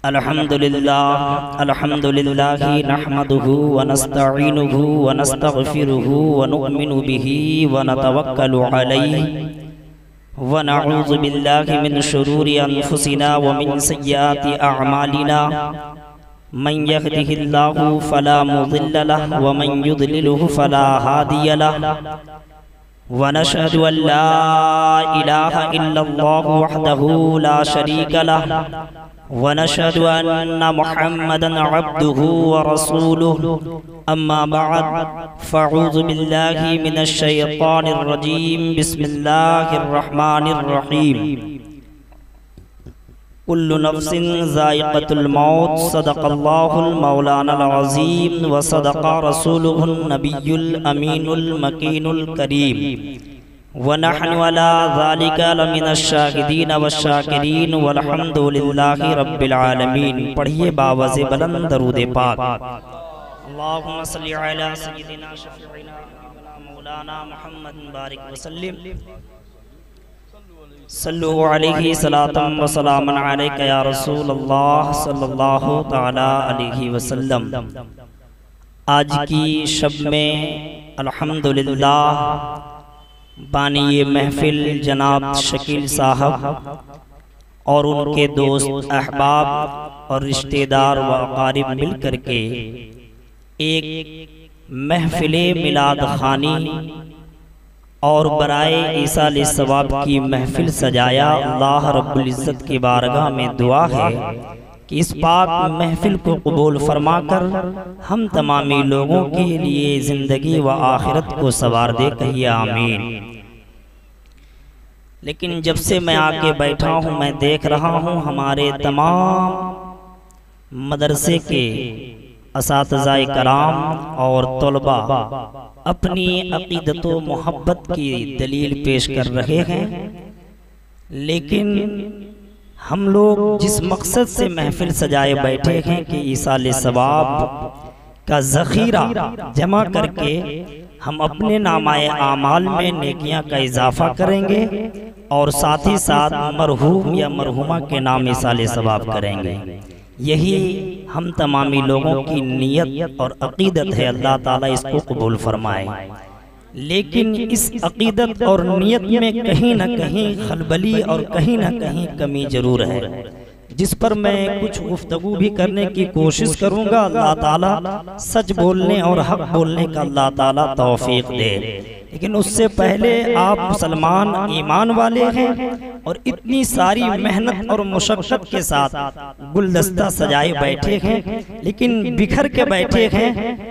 अल्हम्दुलिल्लाह नहमदुहु व नस्तईनुहु व नस्तगफिरुहु व नु'मिनु बिही व नतवक्कलु अलैहि व नऊज़ु बिल्लाहि मिन शुरूरि अनफुसिना व मिन सय्यिआति अअमालिना मन यहदिहिल्लाहु फला मुदिल्ल लहु व मन युद्लिलहु फला हादिय लहु व नशहदु अन ला इलाहा इल्लल्लाहु वहदहु ला शरीक लहु व नशहदु अन्ना मुहम्मदन अब्दुहु व रसूलुहु अम्मा बअद फ़अऊज़ु बिल्लाहि मिनश शैतानिर रजीम बिस्मिल्लाहिर रहमानिर रहीम कुल्लु नफ्सिन ज़ाइक़तुल मौत सदक़ल्लाहुल मौलानाल अज़ीम व सदक़ा रसूलुहुन नबियुल अमीनुल मकीनुल करीम व नहनु अला ज़ालिका लमिनश शाहिदीन वश्शाकिरीन वल्हम्दुलिल्लाहि रब्बिल आलमीन। पढ़िए बावज़े बुलंद दरूद पाक। अल्लाहुम्मा सल्लि अला सय्यिदिना शफ़ीइना मौलाना मुहम्मद बारिक वसल्लिम सल्लु अलैहि सलातम व सलामन अलैका या रसूलल्लाह सल्लल्लाहु तआला अलैहि वसल्लम। आज की शब में अल्हम्दुलिल्लाह बानी महफिल जनाब शकील साहब और उनके दोस्त अहबाब और रिश्तेदार व अकारिब मिल करके एक महफिले मिलाद खानी और बराए ईसा अलैहिस्सलाम की महफिल सजाया। अल्लाह रब्बुल इज़्ज़त की बारगाह में दुआ है कि इस पाक महफिल को कबूल फरमाकर हम तमामी लोगों के लिए ज़िंदगी व आखिरत को सवार दे, कहिए आमीन। लेकिन जब से मैं आके बैठा हूँ मैं देख रहा हूँ हमारे तमाम मदरसे के असातिज़ाए कराम और तलबा अपनी अक़ीदत व मोहब्बत की दलील पेश कर रहे हैं, लेकिन हम लोग जिस मकसद से महफिल सजाए बैठे हैं कि ईसा अलैहिस्सलाम का ज़ख़ीरा जमा करके हम अपने नामाए आमाल में नेकियां का इजाफा करेंगे और साथ ही साथ मरहूम या मरहुमा के नाम ईसा अलैहिस्सलाम करेंगे। यही हम तमामी लोगों की नीयत और अक़ीदत है। अल्लाह ताला इसको कबूल फरमाए। लेकिन इस अक़ीदत और नीयत में कहीं न कहीं खलबली और कहीं न कहीं कमी जरूर है, जिस पर मैं कुछ गुफ्तगू भी करने की कोशिश करूंगा। अल्लाह ताला सच बोलने और हक बोलने का अल्लाह ताला तौफीक दे। लेकिन उससे पहले आप मुसलमान ईमान वाले हैं और इतनी सारी मेहनत और मुशक्क़त के साथ गुलदस्ता सजाए बैठे हैं, लेकिन बिखर के बैठे हैं।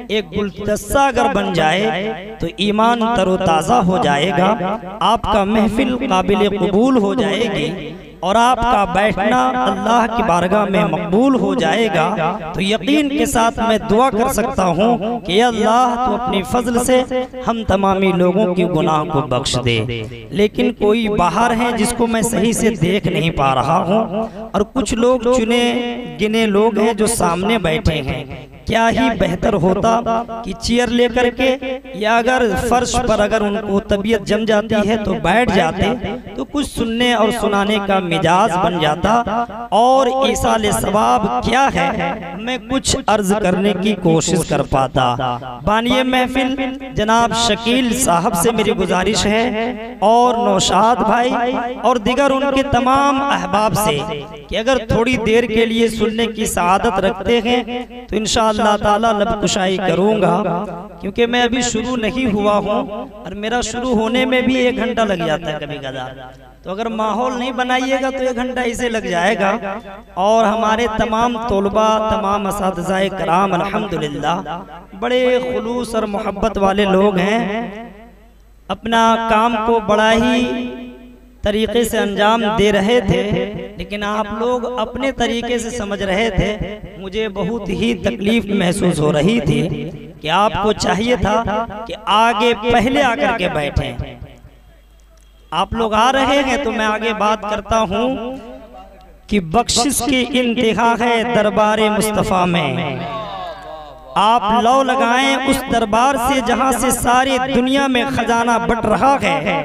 एक गुलदस्ता अगर बन जाए तो ईमान तरोताज़ा हो जाएगा, आपका महफिल काबिल कबूल हो जाएगी और आपका बैठना अल्लाह की बारगाह में मकबूल हो जाएगा। तो यकीन के साथ मैं दुआ कर सकता हूँ कि अल्लाह तो अपनी फजल से हम तमामी लोगों की गुनाह को बख्श दे। लेकिन कोई बाहर है जिसको मैं सही से देख नहीं पा रहा हूँ और कुछ लोग चुने गिने लोग हैं जो सामने बैठे हैं। क्या ही बेहतर होता कि चेयर लेकर के या अगर फर्श पर अगर उनको तबीयत जम जाती है तो बैठ जाते, तो कुछ सुनने और सुनाने का मिजाज बन जाता और ईसा अलैहिस्सलाम क्या है मैं कुछ अर्ज करने की कोशिश कर पाता। बानिए महफिल जनाब शकील साहब से मेरी गुजारिश है और नौशाद भाई और दिगर उनके तमाम अहबाब से कि अगर थोड़ी देर के लिए सुनने की सआदत रखते हैं तो इंशाअल्लाह ताला लबकुशाई करूंगा, क्योंकि मैं अभी शुरू नहीं हुआ हूँ और मेरा शुरू होने में भी 1 घंटा लग जाता है कभी कदार। तो अगर माहौल नहीं बनाइएगा तो 1 घंटा इसे लग जाएगा। और हमारे तमाम तलबा तमाम असातिज़ाए कराम अल्हम्दुलिल्लाह बड़े खुलूस और मोहब्बत वाले लोग हैं, अपना काम को बड़ा ही तरीके से अंजाम दे रहे थे, लेकिन आप लोग अपने तरीके से समझ रहे थे। मुझे बहुत ही तकलीफ महसूस हो रही थी कि आपको चाहिए था कि आगे पहले आकर के बैठें। आप लोग आ रहे हैं तो मैं आगे बात करता हूँ कि बख्शिश की इंतहा है दरबारे मुस्तफ़ा में। आप लौ लगाएं उस दरबार से जहाँ से सारी दुनिया में खजाना बट रहा है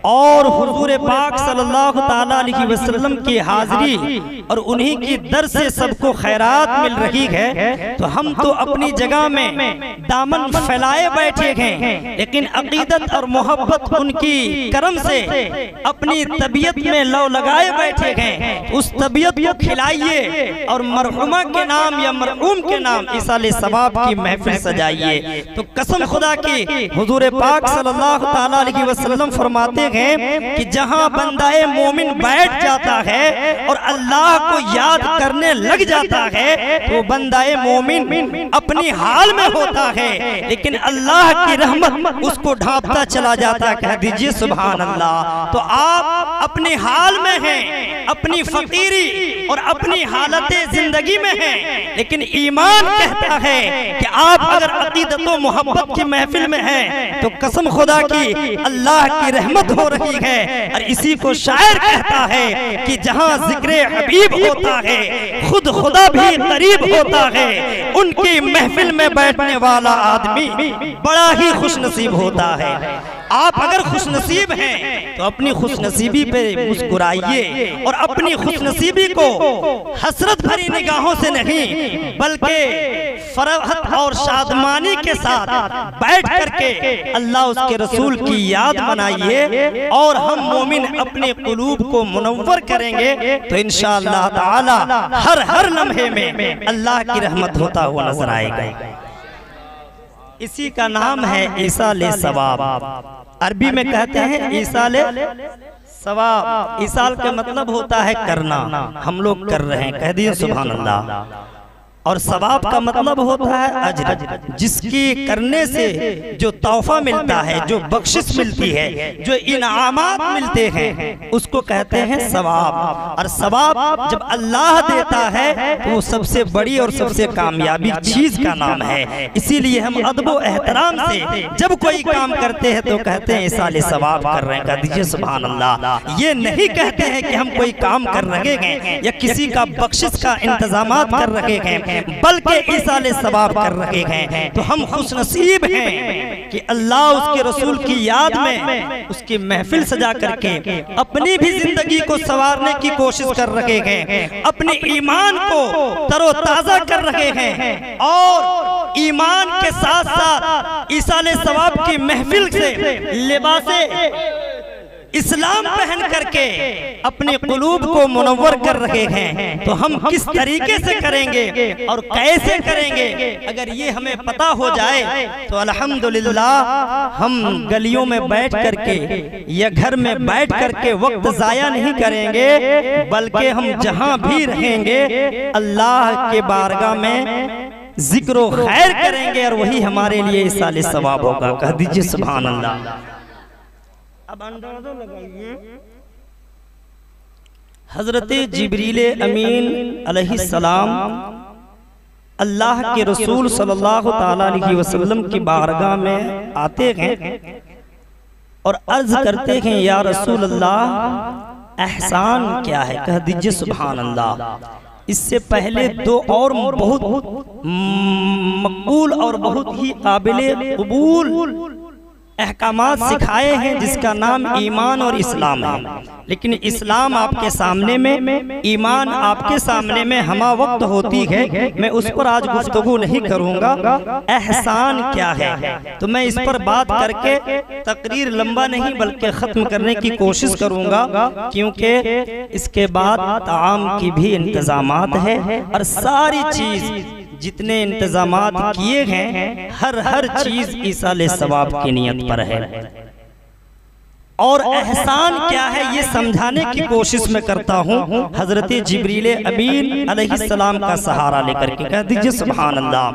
और हुजूर पाक सल्लल्लाहु ताला अलैहि वसल्लम की हाजिरी और उन्हीं की दर से सबको खैरात मिल रही है, तो हम तो अपनी जगह में दामन फैलाए बैठे हैं, लेकिन अकीदत और मोहब्बत उनकी करम से अपनी तबीयत में लौ लगाए बैठे हैं। उस तबीयत को खिलाइए और मरहुमा के नाम या मरहूम के नाम इसाले सवाब की महफिल सजाइए। तो कसम खुदा की हुजूर पाक सल्लल्लाहु ताला अलैहि वसल्लम फरमाते हैं कि जहां बंदाए मोमिन बैठ जाता है और अल्लाह को याद करने लग जाता है, तो बंदाए मोमिन अपनी हाल में होता है, लेकिन अल्लाह की रहमत उसको ढांपता चला जाता है। कह दीजिए सुभान अल्लाह। तो आप अपने हाल में हैं, अपनी फकीरी और अपनी हालतें जिंदगी में हैं, लेकिन ईमान कहता है कि आप अगर अकीदत व मोहब्बत की महफिल में हैं तो कसम खुदा की अल्लाह की रहमत हो रही है। और इसी को शायर कहता है कि जहां जिक्रे हबीब होता है खुद खुदा भी करीब होता है, उनकी महफिल में बैठने वाला आदमी बड़ा ही खुशनसीब होता है। आप अगर खुशनसीब हैं तो अपनी खुशनसीबी पे मुस्कुराइए और अपनी खुशनसीबी को हसरत भरी निगाहों से नहीं बल्कि फरहत और शादमानी के साथ बैठ करके अल्लाह उसके रसूल की याद बनाइए और हम मोमिन अपने कुलूब को मुनव्वर करेंगे तो इंशाअल्लाह ताला हर हर लम्हे में अल्लाह की रहमत होता हुआ नजर आएगा। इसी का नाम है ईसाले सवाब। अरबी में कहते हैं ईसाले सवाब। ईसाल का मतलब होता है करना, हम लोग कर रहे हैं, कह दिए सुभान अल्लाह। और सवाब का मतलब होता है अजर, जिसकी करने से जो तोहफा मिलता है, जो बख्शिश मिलती है, जो इनामात मिलते हैं, उसको कहते हैं सवाब। और सवाब जब अल्लाह देता है तो वो सबसे बड़ी और सबसे कामयाबी चीज का नाम है। इसीलिए हम अदब व एहतराम से जब कोई काम करते हैं तो कहते हैं इसाले सवाब कर रहे हैं, कह दीजिए सुभान अल्लाह। ये नहीं कहते हैं कि हम कोई काम कर रहे हैं या किसी का बख्शिश का इंतजामात कर रहे हैं, बल्कि इसाले सवाब कर रहे हैं। तो हम खुशनसीब हैं कि अल्लाह उसके रसूल की याद में उसकी महफिल सजा करके अपनी भी जिंदगी को संवारने की कोशिश कर रहे हैं, अपने ईमान को तरोताजा कर रहे हैं और ईमान के साथ साथ इसाले सवाब की महफिल से लिबासे इस्लाम पहन करके अपने कुलूब को मुनव्वर कर रहे हैं। तो हम किस तरीके से करेंगे और कैसे करेंगे, अगर ये हमें पता हो जाए तो अल्हम्दुलिल्लाह हम गलियों में बैठ करके या घर में बैठ करके वक्त जाया नहीं करेंगे, बल्कि हम जहां भी रहेंगे अल्लाह के बारगाह में जिक्र खैर करेंगे और वही हमारे लिए इसाले सवाब होगा। कह दीजिए सुभान अल्लाह। अब अंदाजा लगाइए, हजरत जिब्रील अमीन अलैहिस्सलाम अल्लाह के रसूल सल्लल्लाहु ताला अलैहि वसल्लम की बारगाह में आते हैं और अर्ज करते हैं या रसूल अल्लाह एहसान क्या है, कह दीजिए सुभान अल्लाह। इससे पहले दो और बहुत मकबूल और बहुत ही काबिल कबूल अहकामात सिखाए हैं, जिसका नाम ईमान और इस्लाम है। लेकिन इस्लाम आपके सामने में, ईमान आपके सामने में हमा वक्त होती है, मैं उस पर आज गुफ्तगू नहीं करूंगा। एहसान क्या है तो मैं इस पर बात करके तकरीर लंबा नहीं बल्कि खत्म करने की कोशिश करूंगा, क्योंकि इसके बाद ताम की भी इंतजामात है और सारी चीज जितने इंतजामात किए हैं हर चीज इसाले सवाब की नियत पर है। और एहसान क्या है ये समझाने की कोशिश में करता हूँ हजरत जिब्रील अमीन अलैहिस्सलाम का सहारा लेकर के। कह दीजिए सुभान अल्लाह।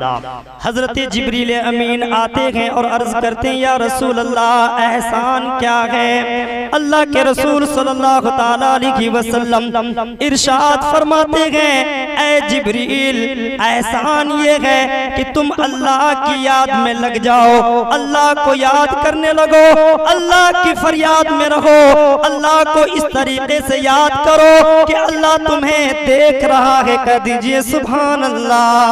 हजरत जिब्रील अमीन आते हैं और अर्ज करते हैं या रसूल अल्लाह एहसान क्या है। अल्लाह के रसूल सल्लल्लाहु ताला अलैहि वसल्लम इरशाद फरमाते हैं ऐ जिब्रील एहसान ये है कि तुम अल्लाह की याद में लग जाओ, अल्लाह को याद करने लगो, अल्लाह की फरियाद में रहो, अल्लाह को इस तरीके से याद करो कि अल्लाह तुम्हें देख रहा है। कह दीजिए सुभान अल्लाह।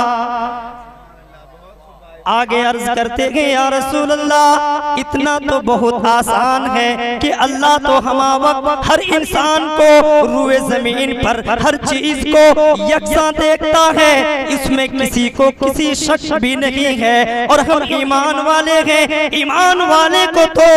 आगे अर्ज करते हैं या रसूल अल्लाह, इतना तो बहुत आसान है कि अल्लाह तो हमावक्त हर इंसान को रूए जमीन पर हर चीज को यकसा देखता है, इसमें किसी को किसी शक भी नहीं है। और हम ईमान वाले हैं, ईमान वाले को तो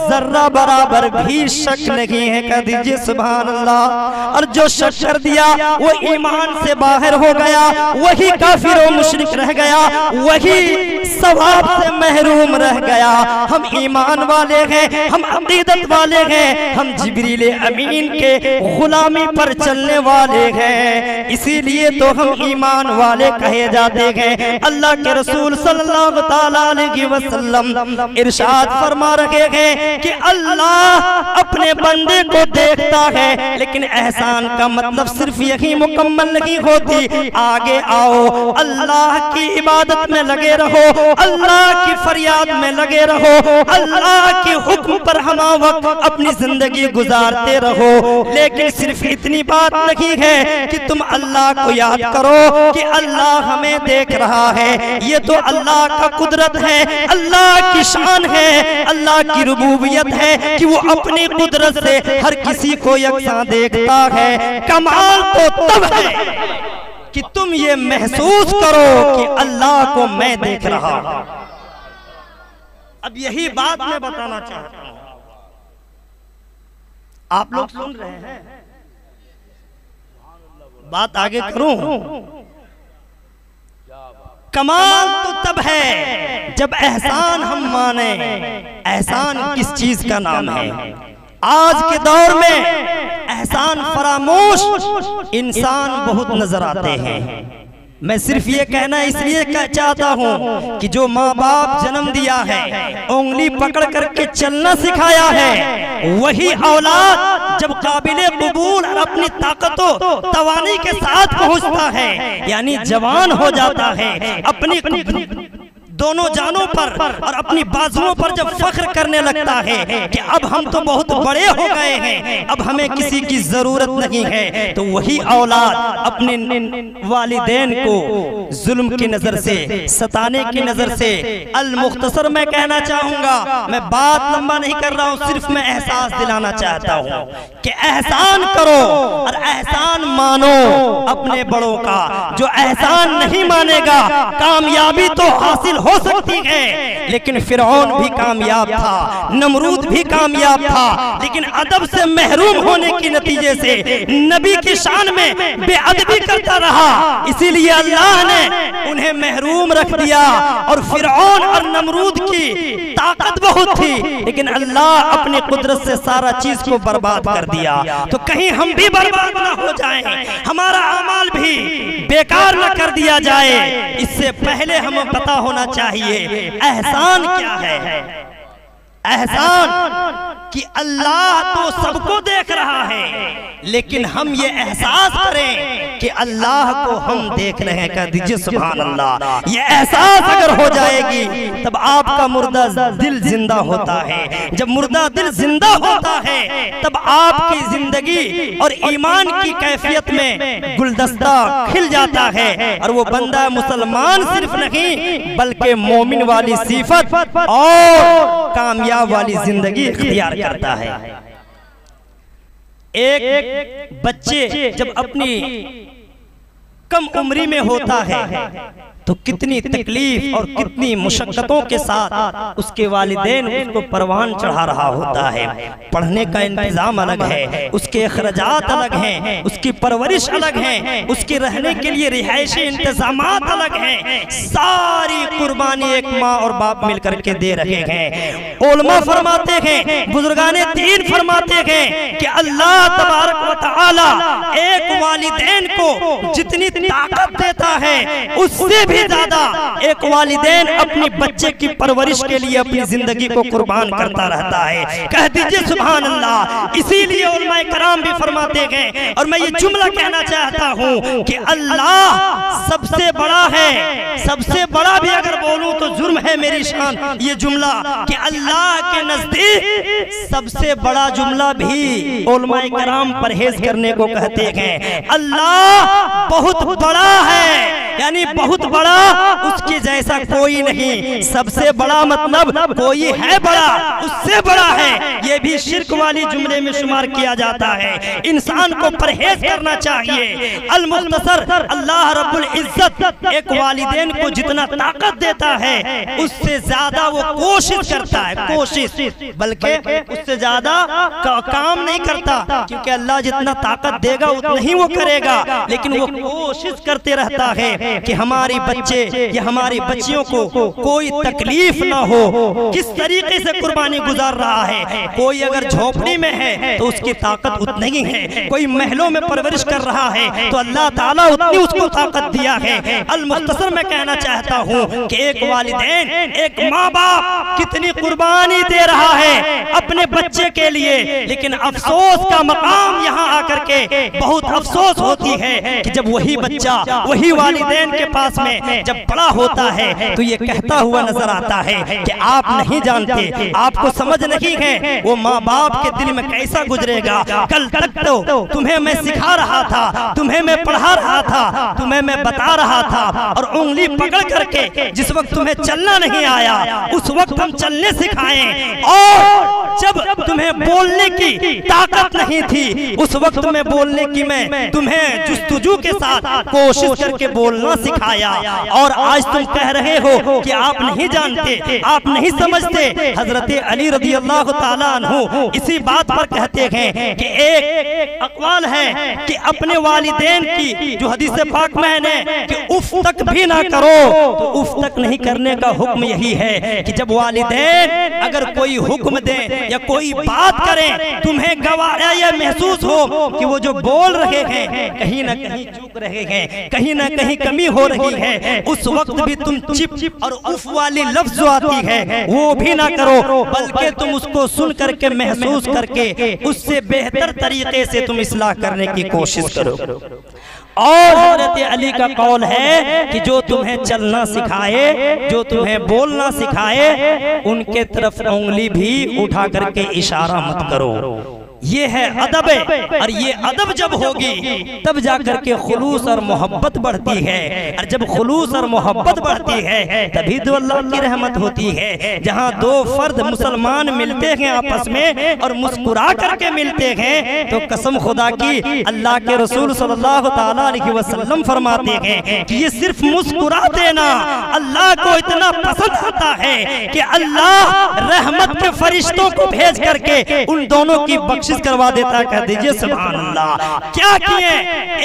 जर्रा बराबर भी शक नहीं है। कह दीजिए सुभान अल्लाह। और जो शक कर दिया वो ईमान से बाहर हो गया, वही काफिर और मुशरिक रह गया, वही सवाब से महरूम रह गया। हम ईमान वाले हैं, हम अकीदत वाले हैं, हम जिब्रील अमीन के गुलामी पर चलने वाले हैं, इसीलिए तो हम ईमान वाले कहे जाते हैं। अल्लाह के रसूल सल्लल्लाहु तआला अलैहि वसल्लम इरशाद फरमा रहे हैं कि अल्लाह अपने बंदे को देखता है, लेकिन एहसान का मतलब सिर्फ यही मुकम्मल नहीं होती। आगे आओ, अल्लाह की इबादत में लगे रहो, अल्लाह की फरियाद में लगे रहो, अल्लाह के हुक्म पर हम वक्त अपनी जिंदगी गुजारते रहो। लेकिन सिर्फ इतनी बात नहीं है कि तुम अल्लाह को याद करो कि अल्लाह हमें देख रहा है, ये तो अल्लाह का कुदरत है, अल्लाह की शान है, अल्लाह की रुबूबियत है कि वो अपनी कुदरत से हर किसी को यकसा देखता है। कमाल तो तब है कि तुम ये महसूस करो कि अल्लाह को मैं देख रहा हूं। अब यही बात मैं बताना चाहता हूं, आप लोग सुन रहे हैं, बात आगे करूं। कमाल तो तब है जब एहसान हम माने। एहसान किस चीज का नाम है? आज के दौर में एहसान फरामोश इंसान बहुत नजर आते हैं। मैं सिर्फ ये कहना इसलिए चाहता हूँ कि जो माँ बाप जन्म दिया है, उंगली पकड़ करके चलना सिखाया है, वही औलाद जब काबिले कबूल और अपनी ताकतों तवानी के साथ पहुँचता है, यानी जवान हो जाता है, अपनी दोनों जानों पर और अपनी बाजुओं पर जब फख्र करने लगता है कि अब हम तो बहुत बड़े हो गए हैं, अब हमें किसी की जरूरत नहीं है, तो वही औलाद अपने वालिदैन को जुल्म की नजर से, सताने की नजर से। अल मुख्तसर मैं कहना चाहूंगा, मैं बात लंबा नहीं कर रहा हूँ, सिर्फ मैं एहसास दिलाना चाहता हूँ कि एहसान करो और एहसान मानो अपने बड़ों का। जो एहसान नहीं मानेगा, कामयाबी तो हासिल हो सकती है, लेकिन फिरौन भी कामयाब था, नमरूद भी कामयाब था, लेकिन अदब से महरूम होने के नतीजे से नबी की शान में बेअदबी करता रहा, इसीलिए अल्लाह ने उन्हें महरूम रख दिया। और फिरौन और नमरूद की ताकत बहुत थी, लेकिन अल्लाह अपनी कुदरत से सारा चीज को बर्बाद कर दिया। तो कहीं हम भी बर्बाद ना हो जाएं, हमारा अमाल भी बेकार न कर दिया जाए, इससे पहले हमें पता होना चाहिए एहसान क्या है। एहसान कि अल्लाह तो सबको देख रहा है, लेकिन हम ये एहसास करें कि अल्लाह को हम देख रहे हैं। कह दीजिए सुभान अल्लाह। ये एहसास अगर हो जाएगी तब आपका मुर्दा दिल जिंदा होता है। जब मुर्दा दिल जिंदा होता है तब आपकी जिंदगी और ईमान की कैफियत में गुलदस्ता खिल जाता है, और वो बंदा मुसलमान सिर्फ नहीं बल्कि मोमिन वाली सिफत और कामयाब वाली जिंदगी इख्तियार करता है। एक बच्चे जब अपनी कम उम्री में होता है तो कितनी तकलीफ और कितनी मुशक्कतों के साथ उसके वालिदैन उसको परवान चढ़ा रहा होता है। पढ़ने का इंतजाम अलग है, उसके अखराजात अलग हैं, उसकी परवरिश अलग है, उसके रहने के लिए रिहायशी इंतजामात अलग हैं। सारी कुर्बानी एक माँ और बाप मिलकर के दे रहे हैं। उलमा फरमाते हैं, बुजुर्गाने दीन फरमाते हैं कि अल्लाह तबारक व तआला एक वालिदैन को जितनी ताकत देता है उससे भी ज्यादा एक वालिदैन अपनी बच्चे की परवरिश के लिए अपनी जिंदगी को कुर्बान करता रहता है। कह दीजिए सुभान अल्लाह। इसीलिए उलमाए कराम भी फरमाते हैं, और मैं ये जुमला कहना चाहता हूँ कि अल्लाह सबसे बड़ा है। सबसे बड़ा भी अगर बोलूं तो जुर्म है मेरी शान ये जुमला कि अल्लाह के नजदीक सबसे बड़ा जुमला भी उलमाए कराम परहेज करने को कहते हैं। अल्लाह बहुत बड़ा है, यानी बहुत बड़ा, उसके जैसा कोई नहीं। सबसे बड़ा मतलब कोई है बड़ा, उससे बड़ा है, ये भी शिर्क वाली जुमले में शुमार किया जाता है। इंसान को परहेज करना चाहिए। अल मुख्तसर, अल्लाह रब्बुल इज्जत एक वालिदैन को जितना ताकत देता है उससे ज्यादा वो कोशिश करता है, कोशिश, बल्कि उससे ज्यादा काम नहीं करता, क्योंकि अल्लाह जितना ताकत देगा उतना ही वो करेगा। लेकिन वो कोशिश करते रहता है कि हमारी बच्चे या हमारी बच्चियों को कोई तकलीफ ना हो। किस तरीके से कुर्बानी गुजार रहा है। कोई अगर झोपड़ी में है तो उसकी ताकत उतनी ही है, कोई महलों में परवरिश कर रहा है तो अल्लाह ताला उतनी उसको ताकत दिया है। अल मुख्तसर में कहना चाहता हूँ कि एक वालिदैन, एक माँ बाप कितनी कुर्बानी दे रहा है अपने बच्चे के लिए, लेकिन अफसोस का मकाम यहाँ आकर के बहुत अफसोस होती है कि जब वही बच्चा वही वालिदैन के पास में जब बड़ा होता है तो ये कहता हुआ नजर आता है कि आप नहीं जानते, आपको समझ नहीं है वो माँ बाप के दिल में कैसा गुजरेगा। कल तक तो तुम्हें मैं सिखा रहा था, तुम्हें मैं पढ़ा रहा था, तुम्हें मैं बता रहा था, और उंगली पकड़ करके जिस वक्त तुम्हें चलना नहीं आया उस वक्त हम चलने सिखाएं, और जब तुम्हें बोलने की ताकत नहीं थी उस वक्त में बोलने की मैं तुम्हें जुस्तुजू के साथ कोशिश करके बोलना सिखाया। और आज तुम कह रहे हो कि आप नहीं जानते, आप नहीं समझते। हजरत अली रज़ी अल्लाह ताला अन्हु इसी बात पर कहते हैं कि एक अक़वाल है कि अपने वालिदैन की जो हदीस पाक में है कि उफ तक भी ना करो, तो उफ तक नहीं करने का हुक्म यही है कि जब वालिदैन अगर कोई हुक्म दे या कोई बात करें, तुम्हें गवारा या महसूस हो कि वो जो बोल रहे हैं कहीं ना कहीं चूक रहे हैं, कहीं ना कहीं कमी हो रही है, उस वक्त भी तुम चिप और उफ वाली लफ्ज जो आती है वो भी ना करो, बल्कि तुम उसको सुन करके महसूस करके उससे बेहतर तरीके से तुम इस्लाह करने की कोशिश करो। और हज़रत अली का कौल है कि जो तुम्हें चलना सिखाए, जो तुम्हें बोलना सिखाए, उनके तरफ उंगली भी उठा करके इशारा मत करो। ये है अदब है, और ये अदब जब होगी तब जाकर के खुलूस और मोहब्बत बढ़ती है, और जब खुलूस और मोहब्बत बढ़ती है तभी तो अल्लाह की रहमत होती है। जहाँ दो फर्द मुसलमान मिलते हैं आपस में और मुस्कुरा करके मिलते हैं तो कसम खुदा की अल्लाह के रसूल सल्लल्लाहु ताला अलैहि वसल्लम फरमाते हैं कि ये सिर्फ मुस्कुरा देना अल्लाह को इतना पसंद आता है कि अल्लाह रहमत के फरिश्तों को भेज करके उन दोनों की बख्शिश करवा देता। कह दीजिए सुभान अल्लाह। क्या किए,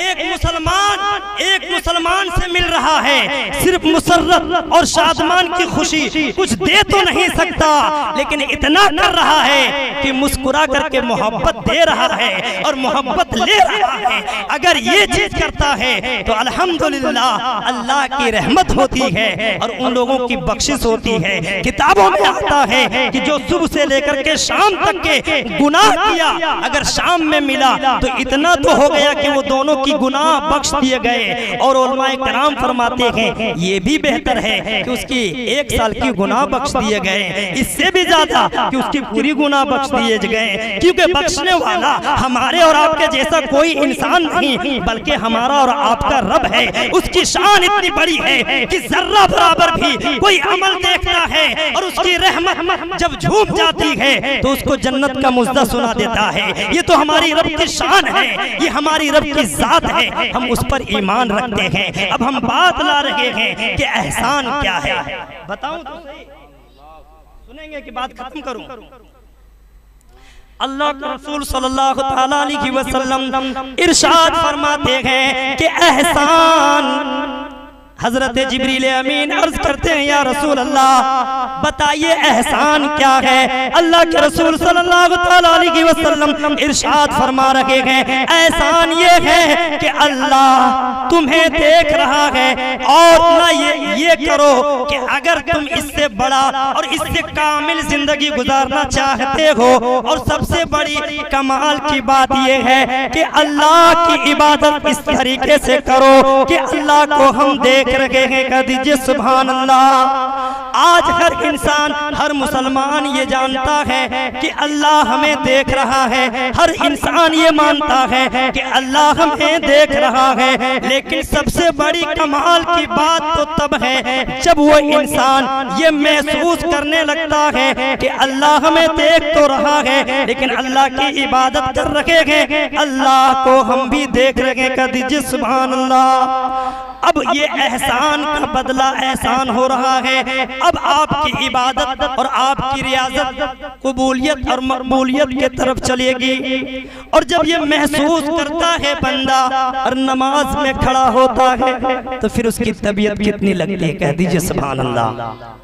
एक मुसलमान से मिल रहा है, सिर्फ मुसर्रत और शादमान की खुशी कुछ दे तो नहीं सकता, लेकिन इतना कर रहा है कि मुस्कुरा करके मोहब्बत दे रहा है और मोहब्बत ले रहा है। अगर ये चीज करता है तो अल्हम्दुलिल्लाह अल्लाह की रहमत होती है और उन लोगों की बख्शिश होती है। किताबों में आता है कि जो सुबह से लेकर के शाम तक के गुनाह किया, अगर शाम में मिला तो इतना तो हो गया कि वो दोनों की गुनाह बख्श दिए गए। और उलमाए कराम फरमाते हैं ये भी बेहतर है कि उसकी 1 साल की गुनाह बख्श दिए गए, इससे भी ज्यादा कि उसकी पूरी गुनाह बख्श दिए गए, क्योंकि बख्शने वाला हमारे और आपके जैसा कोई इंसान नहीं बल्कि हमारा और आपका रब है। उसकी शान इतनी बड़ी है कि जर्रा बराबर भी कोई अमल देखता है और उसकी रहमत जब झूम जाती है तो उसको जन्नत का मुज्जा सुना देता है। ये तो हमारी रब की शान है, ये हमारी रब की जात है, हम उस पर ईमान रखते हैं। अब हम बात ला रहे हैं कि एहसान क्या है। बताऊं तो सही, सुनेंगे कि बात खत्म करूं। अल्लाह के रसूल सल्लल्लाहु ताला अलैहि वसल्लम इरशाद फरमाते हैं कि एहसान, हजरत जिब्रील अमीन अर्ज करते हैं या रसूल अल्लाह बताइए एहसान क्या है। अल्लाह के रसूल सल्लल्लाहु ताला अलैहि वसल्लम इरशाद फरमा रहे हैं एहसान ये है कि अल्लाह तुम्हें देख रहा है और ना ये करो कि अगर तुम इससे बड़ा और इससे कामिल जिंदगी गुजारना चाहते हो, और सबसे बड़ी कमाल की बात ये है कि अल्लाह की इबादत इस तरीके से करो कि अल्लाह को हम देख देख रहे हैं, कह दीजिए सुभान अल्लाह। आज हर इंसान, हर मुसलमान ये जानता है कि अल्लाह हमें देख रहा है, हर इंसान ये मानता है कि अल्लाह हमें देख रहा है। लेकिन सबसे बड़ी कमाल की बात तो तब है जब वो इंसान ये महसूस करने लगता है कि अल्लाह हमें देख तो रहा है, लेकिन अल्लाह की इबादत कर रहे हैं, अल्लाह को हम भी देख रहे हैं। कह दीजिए सुभान अल्लाह। अब ये एहसान का बदला एहसान हो रहा है। अब आपकी इबादत और आपकी रियाजत कबूलियत और मकबूलियत के तरफ चलेगी। और जब ये महसूस करता है बंदा और नमाज में खड़ा होता है तो फिर उसकी तबीयत कितनी लगती है? कह दीजिए सुभान अल्लाह।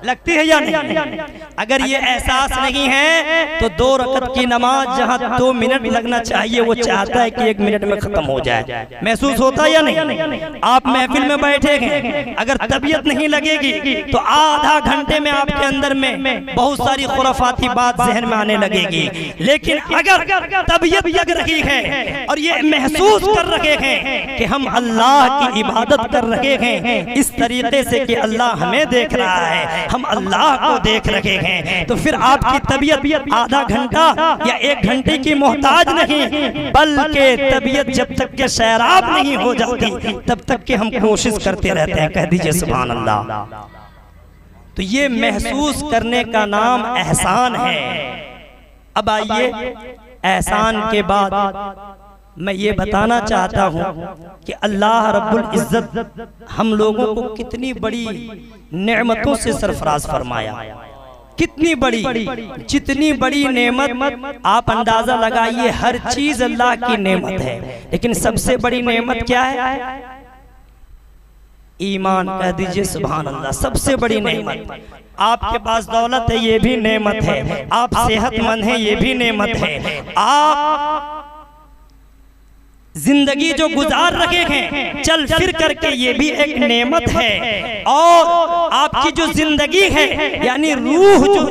लगती है या नहीं? अगर ये एहसास नहीं है तो 2 रकत की नमाज जहाँ 2 मिनट लगना चाहिए वो चाहता है कि 1 मिनट में खत्म हो जाए। महसूस होता है या नहीं? आप महफिल में बैठे हैं, अगर तबीयत नहीं लगेगी तो आधा घंटे में आपके अंदर में बहुत सारी खुराफाती बात जहन में आने लगेगी। लेकिन अगर तबीयत लग रही है और ये महसूस कर रहे हैं कि हम अल्लाह की इबादत कर रहे हैं इस तरीके से कि अल्लाह हमें देख रहा है, हम अल्लाह को देख रहे हैं, तो फिर आपकी तबीयत आधा घंटा या 1 घंटे की मोहताज नहीं, बल्कि तबीयत जब तक के सैराब नहीं हो जाती तब तक के हम कोशिश करते रहते हैं। कह दीजिए सुभान अल्लाह। तो ये महसूस करने का नाम एहसान है। अब आइए एहसान के बाद मैं ये बताना चाहता हूँ कि अल्लाह रब्बुल इज्जत हम लोगों को कितनी बड़ी नेमतों से सरफराज फरमाया। कितनी बड़ी, जितनी बड़ी नेमत आप अंदाजा लगाइए, हर चीज अल्लाह की नेमत है, लेकिन सबसे बड़ी नेमत क्या है? ईमान। कह दीजिए सुभान अल्लाह। सबसे बड़ी नेमत। आपके पास दौलत है, ये भी नेमत है। आप सेहतमंद हैं, ये भी नेमत है। आप जिंदगी जो गुजार रहे हैं चल फिर करके, ये भी एक नेमत है। और आपकी जो जिंदगी है यानी रूह जो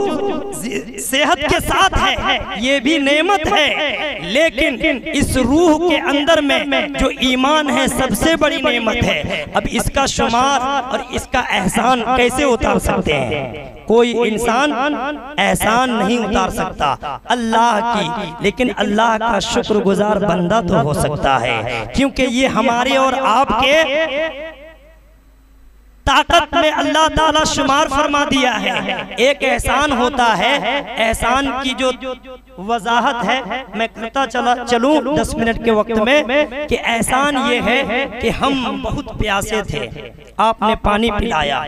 सेहत के साथ है ये भी नेमत है। लेकिन इस रूह के अंदर में जो ईमान है सबसे बड़ी नेमत है। अब इसका शुमार और इसका एहसान कैसे उतार सकते हैं? कोई इंसान एहसान नहीं उतार सकता अल्लाह की, लेकिन अल्लाह का शुक्रगुजार बंदा तो हो सकता है, क्योंकि ये हमारे और आपके ताकत में अल्लाह ताला शुमार फरमा दिया है। एक एहसान होता है, एहसान की जो वजाहत है मैं करता चलूं 10 मिनट के वक्त में, कि एहसान ये है कि हम बहुत प्यासे थे, आपने पानी पिलाया,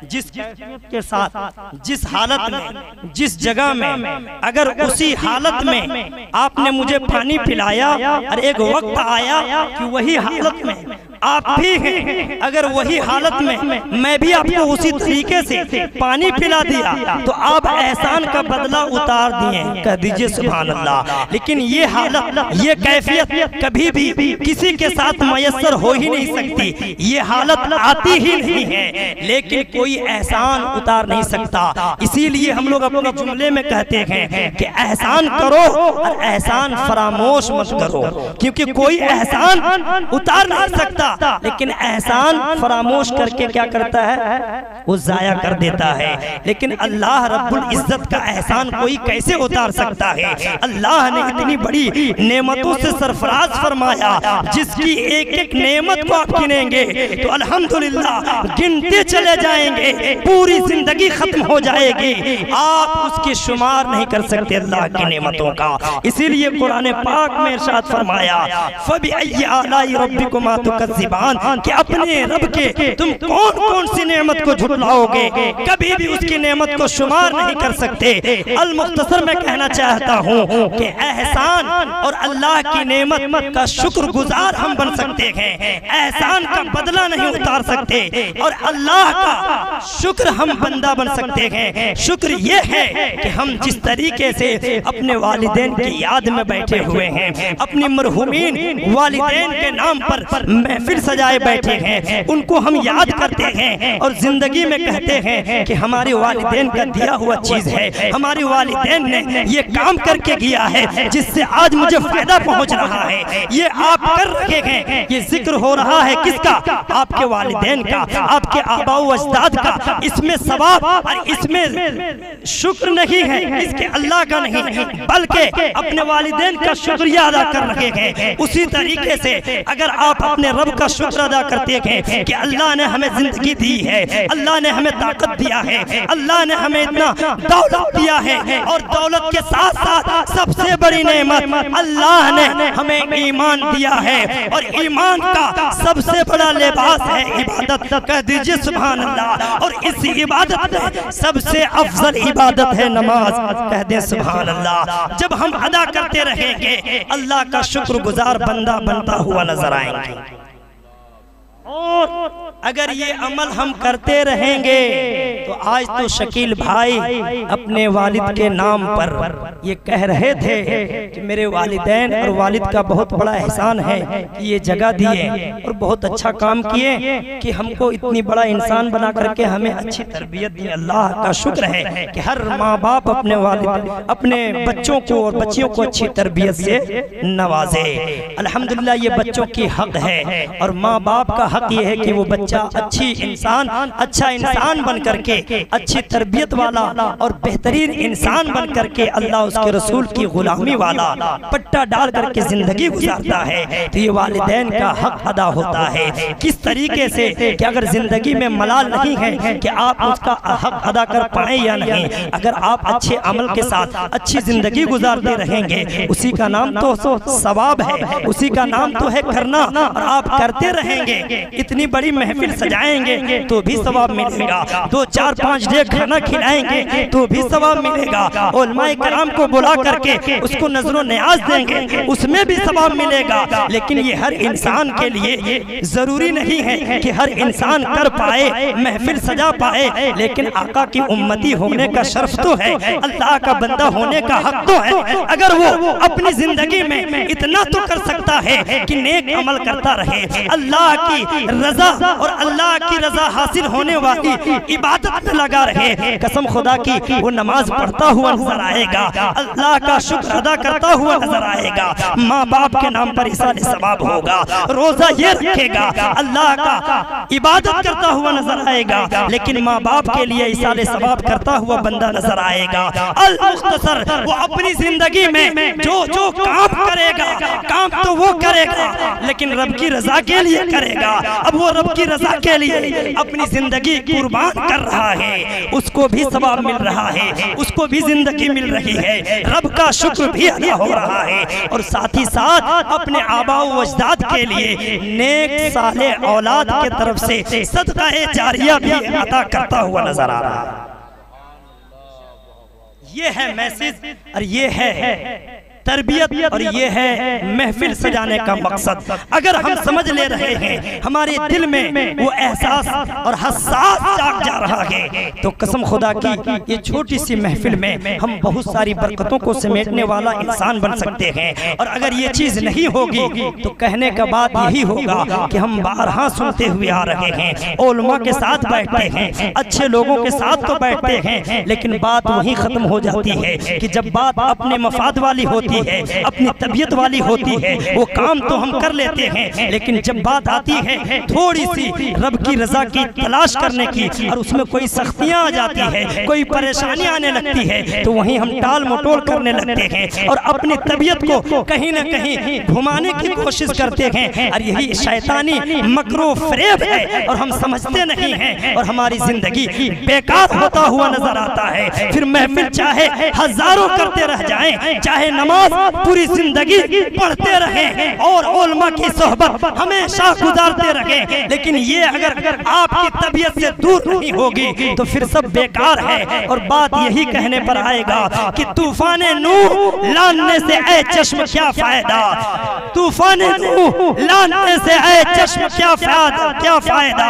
जिस के साथ जिस हालत में जिस जगह में, अगर उसी हालत में आपने मुझे पानी पिलाया और एक वक्त आया कि वही हालत में आप भी हैं, अगर वही हालत में मैं भी आपको उसी तरीके से पानी पिला दिया तो आप एहसान का बदला उतार दिए। कह दीजिए सुभान अल्लाह। लेकिन ये हालत, ये कैफियत कभी भी किसी के साथ मयस्सर हो ही नहीं सकती, ये हालत आती ही नहीं है, लेकिन कोई एहसान उतार नहीं सकता। इसीलिए हम लोग अपने जुमले में कहते हैं कि एहसान करो और एहसान फरामोश मत करो, क्योंकि कोई एहसान उतार नहीं सकता, लेकिन एहसान फरामोश करके क्या करता है? वो जाया कर देता है। लेकिन अल्लाह रब्बुल इज्जत का एहसान कोई कैसे उतार सकता है? अल्लाह ने इतनी बड़ी नेमतों से सरफराज फरमाया, जिसकी एक एक नेमत को आप गिनेंगे तो अल्हम्दुलिल्लाह गिनते चले जाएंगे, पूरी जिंदगी खत्म हो जाएगी, आप उसकी शुमार नहीं कर सकते अल्लाह की नेमतों का। इसीलिए कुरान पाक में इरशाद फरमाया, फबिअय्यि आलाई रब्बिकुमा तुकज़्ज़िबान, कि अपने रब के तुम कौन कौन सी नेमत को झुटलाओगे, कभी भी उसकी नेमत को शुमार नहीं कर सकते। अल मुख्तसर में कहना चाहता हूँ कि एहसान और अल्लाह की नेमत का शुक्रगुजार हम बन सकते हैं, एहसान का बदला नहीं उतार सकते, और अल्लाह का शुक्र हम बंदा बन सकते हैं। शुक्र ये है कि हम जिस तरीके से अपने वालिदैन की याद में बैठे हुए हैं, अपनी मरहूमीन वालिदैन के नाम पर महफिल सजाए बैठे हैं उनको हम याद करते हैं और जिंदगी में कहते हैं कि हमारे वालिदैन का दिया हुआ चीज है, हमारे वालिदैन ने ये काम करके किया है जिससे आज मुझे फायदा पहुंच रहा है, ये आप कर रहे हैं। ये जिक्र हो रहा है किसका? आपके वालिदैन का, आपके आबाओ अजदाद का। इसमें सवाब और इसमें शुक्र नहीं है, इसके अल्लाह का नहीं, बल्कि अपने वालिदैन का शुक्रिया अदा कर रहे हैं। उसी तरीके से अगर आप अपने रब का शुक्र अदा करते हैं कि अल्लाह ने हमें जिंदगी दी है, अल्लाह ने हमें ताकत दिया है, अल्लाह ने हमें इतना दौलत दिया है, और दौलत के साथ साथ सबसे बड़ी नेमत अल्लाह ने हमें ईमान दिया है, और ईमान का सबसे बड़ा लिबास है इबादत। कह दीजिए सुभान अल्लाह। और इस इबादत में सबसे अफजल इबादत है नमाज। कह दे सुभान अल्लाह। जब हम अदा करते रहेंगे अल्लाह का शुक्रगुजार बंदा बनता हुआ नजर आएंगे। और अगर ये अमल हम करते रहेंगे तो आज तो शकील भाई अपने वालिद के नाम पर ये कह रहे थे कि मेरे वालिदैन और वालिद का बहुत बड़ा एहसान है कि ये जगह दिए और बहुत अच्छा काम किए कि हमको इतनी बड़ा इंसान बना करके हमें अच्छी तरबियत दी। अल्लाह का शुक्र है कि हर माँ बाप अपने वालिद अपने बच्चों को और बच्चियों को अच्छी तरबियत से नवाजे। अल्हम्दुलिल्लाह ये बच्चों की हक है और माँ बाप का हक ये है कि वो बच्चा अच्छा इंसान बन करके अच्छी तरबियत वाला और बेहतरीन इंसान बन करके अल्लाह उसके रसूल की गुलामी वाला पट्टा डाल करके जिंदगी गुजारता है। तो ये वालिदैन का हक अदा होता है। किस तरीके से कि अगर जिंदगी में मलाल नहीं है कि आप उसका हक अदा कर पाए या नहीं, अगर आप अच्छे अमल के साथ अच्छी जिंदगी गुजारते रहेंगे उसी का नाम तो सवाब है, उसी का नाम तो है करना। और आप करते रहेंगे, इतनी बड़ी महफिल सजाएंगे तो भी सवाब मिलेगा, 2 4 5 डे खाना खिलाएंगे तो भी सवाब मिलेगा, उलमाए कराम को बुला करके उसको नजरों नियाज देंगे उसमें भी सवाब मिलेगा। लेकिन ये हर इंसान के लिए जरूरी नहीं है कि हर इंसान कर पाए, महफिल सजा पाए, लेकिन आका की उम्मती होने का शर्फ तो है, अल्लाह का बंदा होने का हक तो है। अगर वो अपनी जिंदगी में इतना तो कर सकता है कि नेक अमल करता रहे, अल्लाह की रजा और अल्लाह की रजा हासिल होने वाली इबादत में लगा रहे, कसम खुदा की वो नमाज पढ़ता हुआ नजर आएगा, अल्लाह का शुक्र अदा करता हुआ नजर आएगा, माँ बाप के नाम पर इसाले सवाब होगा, रोजा ये रखेगा, अल्लाह का इबादत करता हुआ नजर आएगा, लेकिन माँ बाप के लिए इसाले सवाब करता हुआ बंदा नजर आएगा। अल मुख्तसर वो अपनी जिंदगी में जो काम करेगा, काम तो वो करेगा लेकिन रब की रजा के लिए करेगा। अब वो रब की रजा के लिए अपनी जिंदगी कुर्बान कर रहा है, उसको भी सवाब मिल रहा है, उसको भी जिंदगी मिल रही है, रब का शुक्र भी अदा हो रहा है, और साथ ही साथ अपने आबाओ अजदाद के लिए नेक साले औलाद के तरफ से सदका जारिया भी अदा करता हुआ नजर आ रहा है। ये है मैसेज और ये है तरबियत और ये है महफिल सजाने का मकसद। अगर हम समझ ले रहे हैं, हमारे दिल में वो एहसास और हसास जाग जा रहा है, तो कसम खुदा की ये छोटी सी महफिल में हम बहुत सारी बरकतों को समेटने वाला इंसान बन सकते हैं। और अगर ये चीज नहीं होगी तो कहने का बात यही होगा कि हम बारहा सुनते हुए आ रहे हैं, उलमा के साथ बैठते हैं, अच्छे लोगों के साथ तो बैठते हैं, लेकिन बात वहीं खत्म हो जाती है कि जब बात अपने मफाद वाली होती है, अपनी तबीयत वाली होती है, वो काम तो हम कर लेते हैं, लेकिन जब बात आती है थोड़ी सी रब की रजा की तलाश करने की और उसमें कोई सख्तियां आ जाती है, कोई परेशानी आने लगती है, तो वहीं हम टाल मटोल करने लगते हैं और अपनी तबीयत को कहीं न कहीं घुमाने की कोशिश करते हैं। और यही शैतानी मकरो फरेब है और हम समझते नहीं हैं और हमारी जिंदगी बेकार होता हुआ नजर आता है। फिर महफिल चाहे हजारों करते रह जाएं, चाहे नमाज पूरी जिंदगी पढ़ते रहें और उलमा की सोहबत हमेशा गुजारते रहें, लेकिन ये अगर आपकी तबीयत से दूर नहीं होगी तो फिर सब बेकार है। और बात यही कहने पर आएगा कि तूफाने नूह लाने से ऐ चश्म क्या फायदा, तूफाने नूह लाने से ऐ चश्म क्या फायदा,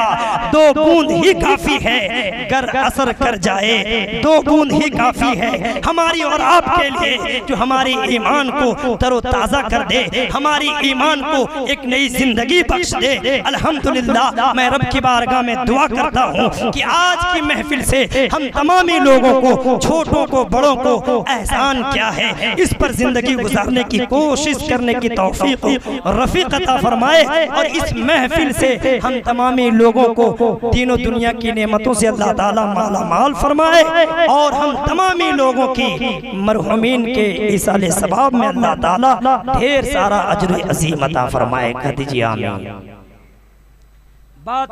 2 बूंद ही काफी है गर असर कर जाए, 2 बूंद ही काफी है हमारी और आपके लिए जो हमारी ईमान को तरोताज़ा कर दे, हमारी ईमान को एक नई जिंदगी बख्श दे। अल्हम्दुलिल्लाह मैं रब की बारगाह में दुआ करता हूँ कि आज की महफिल से हम तमामी लोगों को, छोटों को बड़ों को एहसान क्या है इस पर जिंदगी गुजारने की कोशिश करने की तौफीक रफीक अता फरमाए, और इस महफिल से हम तमामी लोगों को तीनों दुनिया की नेमतों से अल्लाह ताला माला माल फरमाए, और हम तमामी लोगों की मरहुमीन के इसाले सवाब में अल्लाह ताला ढेर सारा अजर अज़ीम अता फरमाए। कह दीजिए आमीन। बात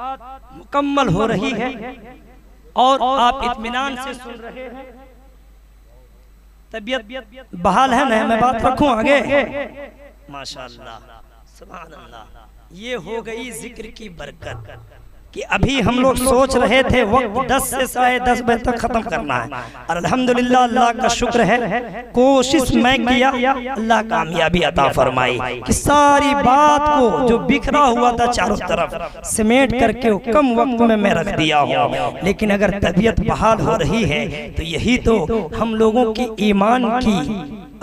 मुकम्मल हो रही है और आप इत्मीनान से सुन रहे हैं, तबीयत बहाल है ना? मैं बात रखूं आगे? माशाअल्लाह, सुभान अल्लाह। ये हो गई जिक्र की बरकत कि अभी हम लोग सोच रहे थे वक्त 10 से 10:30 बजे तक खत्म करना है, और अल्हम्दुलिल्लाह अल्लाह का शुक्र है, कोशिश मैं किया, अल्लाह कामयाबी अता फरमाई कि सारी बात को जो बिखरा हुआ था चारों तरफ समेट करके कम वक्त में मैं रख दिया हूँ। लेकिन अगर तबीयत बहाल हो रही है तो यही तो हम लोगों की ईमान की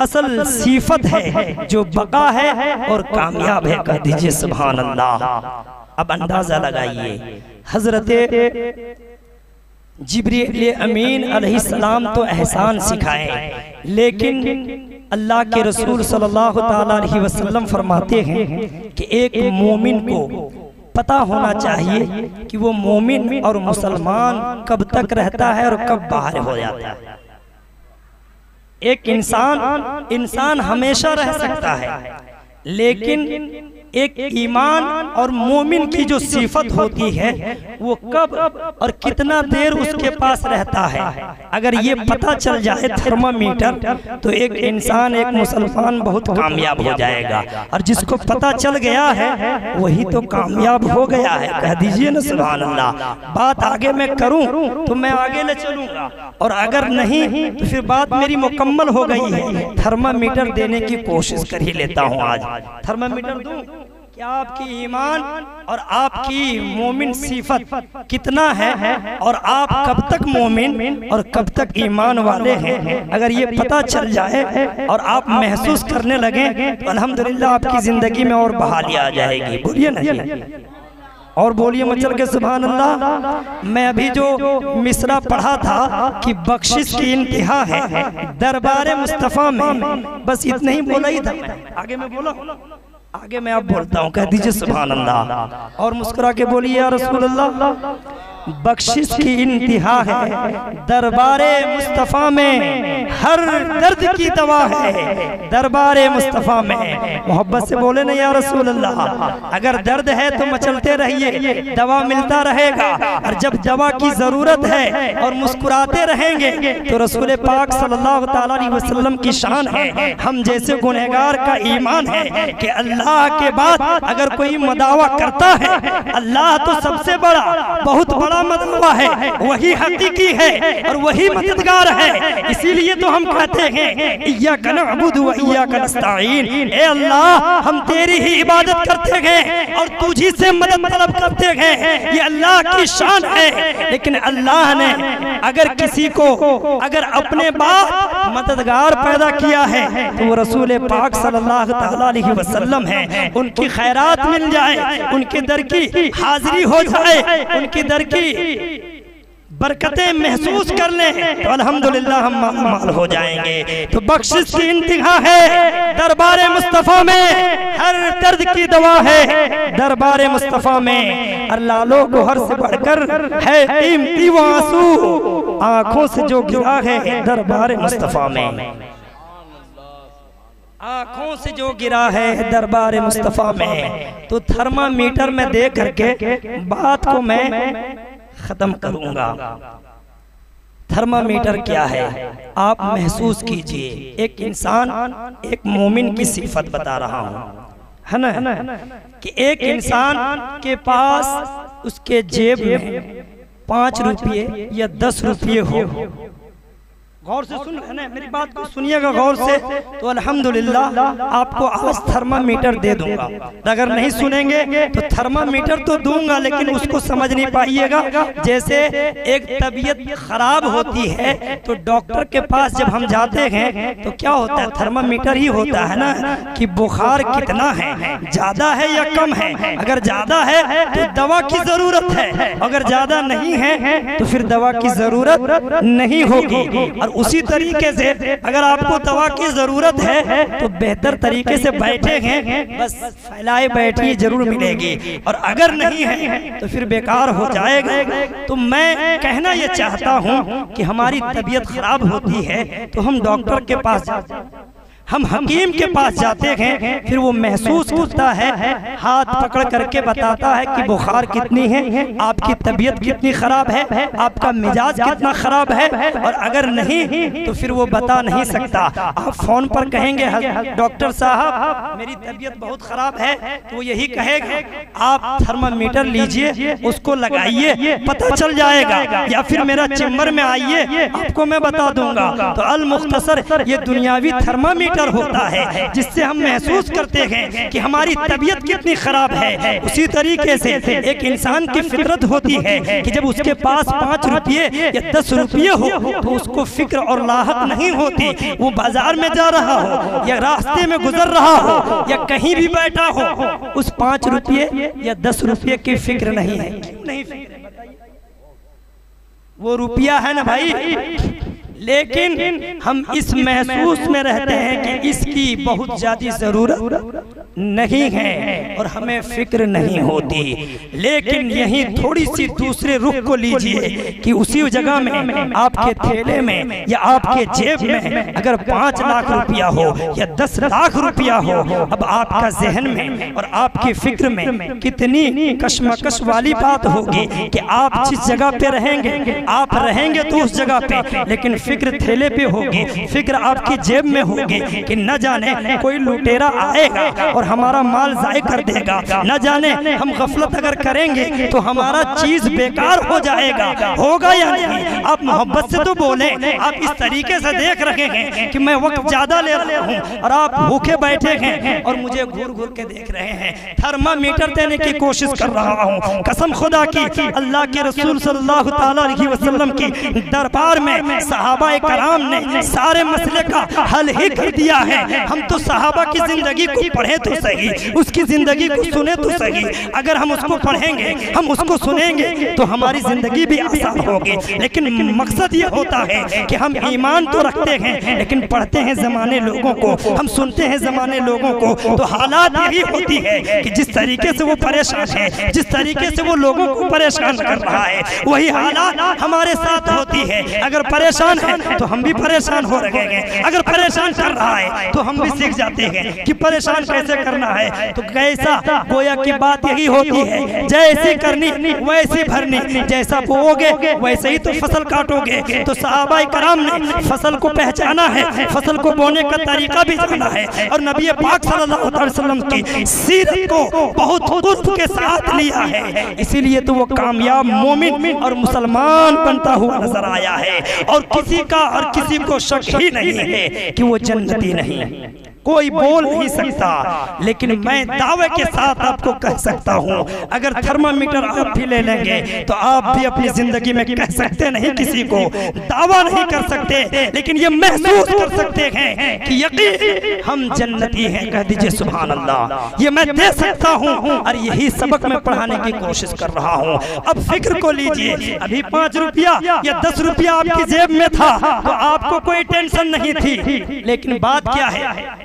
असल सिफत है जो बका है और कामयाब है। कह दीजिए सुभान अल्लाह। अब अंदाजा लगाइए, हजरत जिब्रील अमीन अलैहिस्सलाम तो एहसान सिखाए, लेकिन अल्लाह के रसूल सल्लल्लाहु ताला अलैहि वसल्लम फरमाते हैं कि एक मोमिन को पता होना चाहिए कि वो मोमिन और मुसलमान कब तक रहता है और कब बाहर हो जाता है। एक इंसान हमेशा रह सकता है, लेकिन एक ईमान और मोमिन की जो सिफत होती है वो कब और कितना देर उसके पास रहता है, अगर ये पता चल जाए थर्मामीटर, तो एक इंसान, एक मुसलमान बहुत कामयाब हो जाएगा। और जिसको पता चल गया है वही तो कामयाब हो गया है। कह दीजिए ना सुभान अल्लाह। बात आगे मैं करूं तो मैं आगे ले चलूंगा, और अगर नहीं तो फिर बात मेरी मुकम्मल हो गई है। थर्मामीटर देने की कोशिश कर ही लेता हूं। आज थर्मामीटर दूं कि आपकी ईमान और आपकी मोमिन सिफत कितना है, और आप कब तक मोमिन और कब तक ईमान वाले हैं। अगर ये पता चल जाए और आप महसूस करने लगे तो अल्हम्दुलिल्लाह आपकी जिंदगी में और बहाली आ जाएगी। बोलिए ना जी, और बोलिए मचल के सुभान अल्लाह। मैं अभी जो मिसरा पढ़ा था कि बख्शिश की इंतहा है दरबार मुस्तफा में, बस इतना ही बोला ही था। आगे मैं बोला, आगे मैं अब बोलता हूँ। कह दीजिए सुभान अल्लाह, और मुस्कुरा के बोलिए या रसूल अल्लाह। बख्शिश की इंतहा है दरबारे मुस्तफा में, हर दर्द की दवा है दरबारे मुस्तफा में। मोहब्बत से बोले ना या रसूल अल्लाह। अगर दर्द है तो मचलते रहिए, दवा मिलता रहेगा, और जब दवा की जरूरत है और मुस्कुराते रहेंगे तो रसूल पाक सल्लल्लाहु ताला अलैहि वसल्लम की शान है, हम जैसे गुनहगार का ईमान है कि अल्लाह के बाद अगर कोई मदावा करता है, अल्लाह तो सबसे बड़ा, बहुत बड़ा मददगार है, वही हकीकी है और वही मददगार है। इसीलिए तो हम कहते हैं इय्याका नअबुदु व इय्याका नस्तईन। ए अल्लाह, हम तेरी ही इबादत करते हैं और तुझी से मदद तलब करते हैं। ये अल्लाह की शान है। लेकिन अल्लाह ने अगर किसी को अगर अपने बाद मददगार पैदा किया है तो वो रसूल पाक सल्लल्लाहु ताला अलैहि वसल्लम है। उनकी खैरात मिल जाए, उनके दर की हाजिरी हो जाए, उनके दर की बरकतें महसूस कर लें तो अल्हम्दुलिल्लाह हम माल हो जाएंगे। तो बख्शिश की इंतहा है दरबार मुस्तफा में, हर दर्द की दवा है दरबार मुस्तफा में। और लालों को हर से बढ़कर है कीमती वो आंसू, आंखों से जो गिरा है दरबार मुस्तफा में, आंखों से जो गिरा है दरबार मुस्तफा में। तो थर्मामीटर में देख करके बात को मैं खत्म करूंगा। थर्मामीटर क्या है आप महसूस कीजिए। एक इंसान, एक मोमिन की सिफत बता रहा हूं, है ना, कि एक इंसान के पास उसके जेब में 5 रुपये या 10 रुपये हो, गौर से सुन रहे हैं, मेरी बात को सुनिएगा गौर से। तो अल्हम्दुलिल्लाह आपको आज थर्मामीटर दे दूंगा। अगर नहीं सुनेंगे तो थर्मामीटर तो दूंगा, लेकिन उसको समझ नहीं पाइएगा। जैसे एक तबीयत खराब होती है तो डॉक्टर के पास जब हम जाते हैं तो क्या होता है, थर्मामीटर ही होता है ना कि बुखार कितना है, ज्यादा है या कम है। अगर ज्यादा है तो दवा की जरूरत है, अगर ज्यादा नहीं है तो फिर दवा की जरूरत नहीं होगी। और उसी तरीके से अगर आपको दवा की जरूरत है तो बेहतर तरीके से बैठे हैं, बस फैलाए बैठिए, जरूर मिलेगी। और अगर नहीं है तो फिर बेकार हो जाएगा। तो मैं कहना ये चाहता हूं कि हमारी तबीयत खराब होती है तो हम डॉक्टर के पास जाते हैं, हम हकीम के पास जाते हैं, फिर वो महसूस करता है, हाथ पकड़ करके बताता है कि बुखार कितनी है, आपकी तबीयत कितनी खराब है, आपका मिजाज कितना खराब है। और अगर नहीं तो फिर वो बता नहीं सकता। आप फोन पर कहेंगे डॉक्टर साहब मेरी तबीयत बहुत खराब है, तो वो यही कहेगा आप थर्मामीटर लीजिए, उसको लगाइए, पता चल जाएगा, या फिर मेरा चेम्बर में आइए, आपको मैं बता दूंगा। तो अल मुख्तसर ये दुनियावी थर्मामीटर होता है जिससे हम महसूस करते हैं कि हमारी तबीयत कितनी खराब है। उसी तरीके से एक इंसान की फितरत होती है कि जब उसके पास 5 रुपये या 10 रुपये हो तो उसको फिक्र और लाहक नहीं होती। वो बाजार में जा रहा हो या रास्ते में गुजर रहा हो या कहीं भी बैठा हो, उस 5 रुपये या 10 रुपये की फिक्र नहीं है। नहीं फिक्र है, बताइए। वो रुपया है ना भाई, लेकिन हम इस महसूस में रहते हैं कि इसकी बहुत ज्यादा जरूरत नहीं है और हमें फिक्र नहीं होती। लेकिन यही थोड़ी सी दूसरे रुख को लीजिए कि उसी जगह में आपके थैले में या आपके जेब में अगर 5 लाख रुपया हो या 10 लाख रुपया हो, अब आपका जहन में और आपकी फिक्र में कितनी कशमकश वाली बात होगी कि आप जिस जगह पे रहेंगे, आप रहेंगे तो उस जगह पे, लेकिन फिक्र थैले पे होगी, फिक्र आपकी जेब में होगी कि न जाने कोई लुटेरा आएगा और हमारा माल जाय कर देगा, न जाने हम गफलत अगर करेंगे तो हमारा चीज बेकार हो जाएगा। होगा या नहीं? आप मोहब्बत से तो बोले। आप इस तरीके से देख रहे हैं कि मैं वक्त ज्यादा ले रहा हूँ और आप भूखे बैठे हैं और मुझे घूर घूर के देख रहे हैं। थर्मामीटर देने की कोशिश कर रहा हूँ, कसम खुदा की। अल्लाह के रसूल सल्लल्लाहु अलैहि वसल्लम की दरबार में सहाबा कराम ने सारे मसले का हल ही कर दिया है। हम तो सहाबा की जिंदगी को पढ़े तो सही, उसकी जिंदगी को सुने तो सही। अगर हम उसको पढ़ेंगे, हम उसको सुनेंगे तो हमारी जिंदगी भी आसान होगी। लेकिन मकसद ये होता है कि हम ईमान तो रखते हैं लेकिन पढ़ते हैं जमाने लोगों को, हम सुनते हैं जमाने लोगों को, तो हालात यही होती है कि जिस तरीके से वो परेशान है, जिस तरीके से वो लोगों को परेशान कर रहा है, वही हालात हमारे साथ होती है। अगर परेशान है तो हम भी परेशान हो रहे हैं, अगर परेशान कर रहा है तो हम भी सीख जाते हैं कि परेशान कैसे करना है। तो कैसा गोया की बात यही होती है, जैसी करनी वैसी भरनी, जैसा बोओगे वैसे ही तो फसल काटोगे। तो सहाबाए कराम ने फसल को पहचाना है, फसल को बोने का तरीका भी जाना है और नबी पाक सल्लल्लाहु अलैहि वसल्लम की सीरत को बहुत लुत्फ के साथ लिया है। इसीलिए तो वो कामयाब मोमिन और मुसलमान बनता हुआ नजर आया है। और किसी का और किसी को शक ही नहीं है कि वो जन्नती नहीं है, कोई बोल नहीं सकता। लेकिन मैं दावे के साथ आपको कह सकता हूं, अगर थर्मामीटर आप भी ले लेंगे तो आप भी अपनी जिंदगी में कह सकते नहीं, किसी को दावा नहीं कर सकते, लेकिन ये महसूस कर सकते हैं कि यकीन हम जन्नती हैं। कह दीजिए सुभान अल्लाह। ये मैं दे सकता हूं और यही सबक मैं पढ़ाने की कोशिश कर रहा हूं। अब फिक्र को लीजिए, अभी 5 रुपया या 10 रुपया आपकी जेब में था तो आपको कोई टेंशन नहीं थी। लेकिन बात क्या है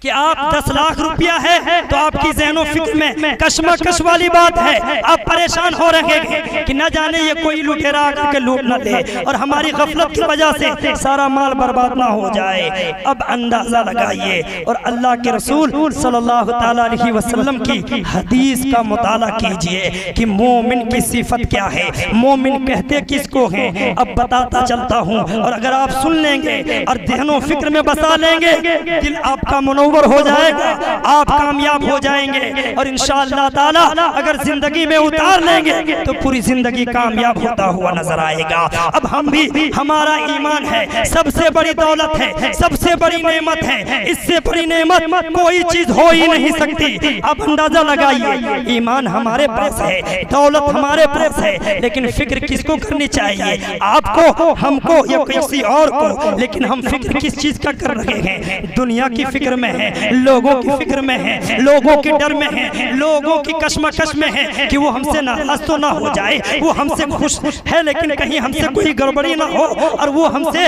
कि आप 10 लाख रुपया है तो आपकी ज़हनो फिक्र में कशमकश वाली बात है। आप परेशान हो रहे हैं कि न जाने ये कोई लुटेरा आकर के लूट न ले और हमारी गफलत की वजह से सारा माल बर्बाद ना हो जाए। अब अंदाजा लगाइए और अल्लाह के रसूल सल्लल्लाहु अलैहि वसल्लम की हदीस का मुताला कीजिए कि मोमिन की सिफत क्या है, मोमिन कहते किसको हैं। अब बताता चलता हूँ और अगर आप सुन लेंगे और ज़हनो फिक्र में बसा लेंगे, दिल आपका मुनव्वर हो जाएगा, आप कामयाब हो जाएंगे और इंशाअल्लाह ताला अगर जिंदगी में उतार लेंगे तो पूरी जिंदगी कामयाब होता हुआ नजर आएगा। अब हम भी, हमारा ईमान है सबसे बड़ी दौलत है, सबसे बड़ी नेमत है, इससे बड़ी नेमत कोई चीज हो ही नहीं सकती। अब अंदाजा लगाइए, ईमान हमारे पास है, दौलत हमारे पास है, लेकिन फिक्र किसको करनी चाहिए? आपको, हमको या किसी और को? लेकिन हम फिक्र किस चीज का कर रहे हैं? दुनिया की फिक्र में है, लोगों की फिक्र में है, लोगों के डर में है, लोगों की कश्मकश में है कि वो हमसे नाराज तो ना हो जाए, वो हमसे खुश है लेकिन कहीं हमसे कोई गड़बड़ी ना हो और वो हमसे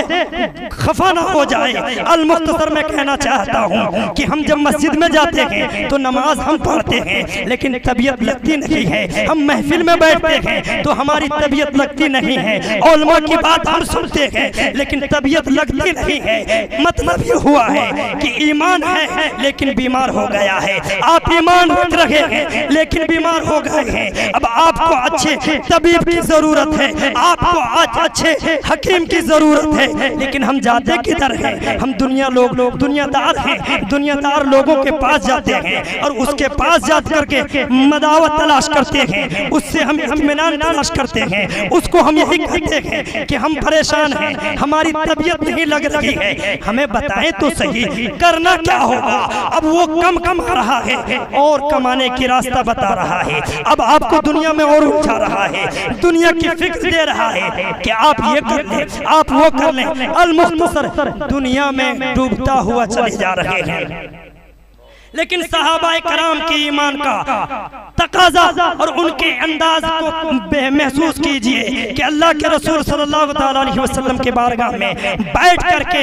खफा ना हो जाए। अल मुख्तसर में कहना चाहता हूँ कि हम जब मस्जिद में जाते हैं तो नमाज हम पढ़ते हैं लेकिन तबीयत लगती नहीं है। हम महफिल में बैठते हैं तो हमारी तबीयत लगती नहीं है। उलमा की बात हम सुनते हैं लेकिन तबीयत लगती नहीं है। मतलब ये हुआ है कि ईमान है लेकिन बीमार हो गया है। आप ईमान रख रहे हैं लेकिन बीमार हो गए हैं। अब आपको अच्छे तबीब की जरूरत है, आपको आज अच्छे हकीम की जरूरत है, लेकिन हम जाते किधर हैं? हम दुनियादार हैं, दुनियादार लोगों के पास जाते हैं और उसके पास जा करके मदावत तलाश करते हैं, उससे हम इत्मीनान तलाश करते हैं, उसको हम यही कहते हैं कि हम परेशान हैं, हमारी तबीयत नहीं लग रही है, हमें बताएं तो सही करना क्या होगा। अब वो कम कमा रहा है और कमाने की रास्ता बता रहा है। अब आपको दुनिया में और उलझा रहा है, दुनिया की फिक्र दे रहा है कि आप ये कर लें, आप वो कर लें। अल मुख्तसर दुनिया में डूबता हुआ चले जा रहे हैं। लेकिन सहाबाए कराम के ईमान का तकाजा और उनके अंदाज को महसूस कीजिए कि अल्लाह के रसूल सल्लल्लाहु अलैहि वसल्लम के बारगाह में बैठ करके